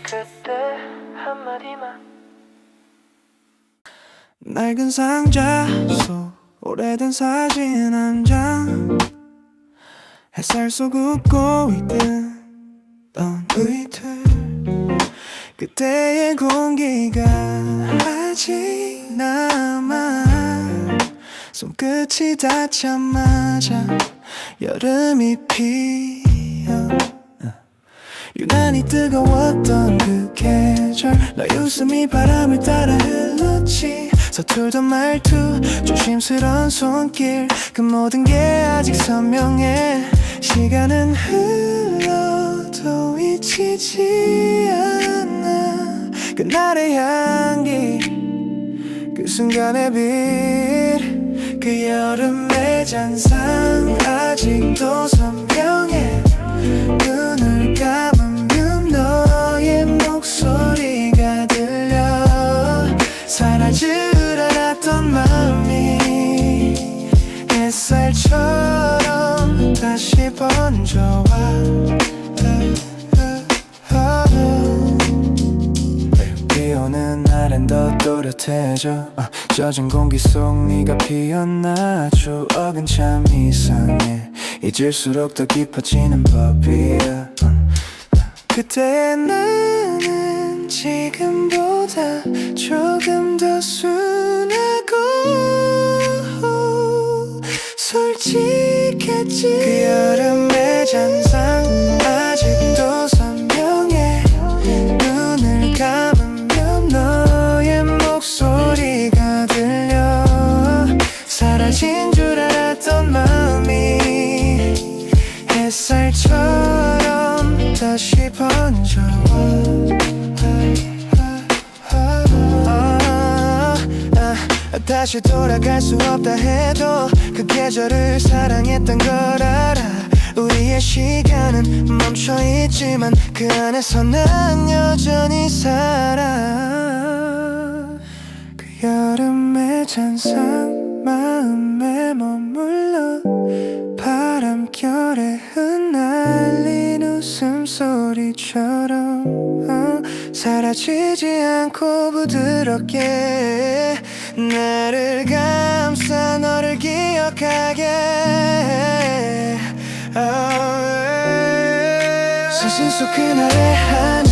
그때 한마디만. 낡은 상자 속 오래된 사진 한 장. 햇살 속 웃고 있던 우리들 그때의 공기가 아직 남아 손끝이 닿자마자 여름이 피어 유난히 뜨거웠던 그 계절 너의 웃음이 바람을 따라 흘렀지 서툴던 말투 조심스러운 손길 그 모든 게 아직 선명해 시간은 흘러도 잊히지 않아 그날의 향기 그 순간의 빛 그 여름의 잔상 아직도 선명해 눈을 감으면 너의 목소리가 들려 사라질 알았던 마음이 햇살처럼 다시 번져와 비오는 날엔 더 또렷해져 젖은 공기 속 네가 피었나 추억은 참 이상해 잊을수록 더 깊어지는 법이야 그때의 나는 지금보다 조금 더 순하고 솔직했지 그 여름의 잔상 아직도 선명해 눈을 감으면 너의 목소리가 들려 사라진 줄 알았던 마음이 햇살처럼 다시 번져와 다시 돌아갈 수 없다 해도 그 계절을 사랑했던 걸 알아 우리의 시간은 멈춰있지만 그 안에서 난 여전히 살아 그 여름의 잔상 마음에 머물러 바람결에 흩날린 웃음소리처럼 사라지지 않고 부드럽게 나를 감싸 너를 기억하게 서신 속 그날의 한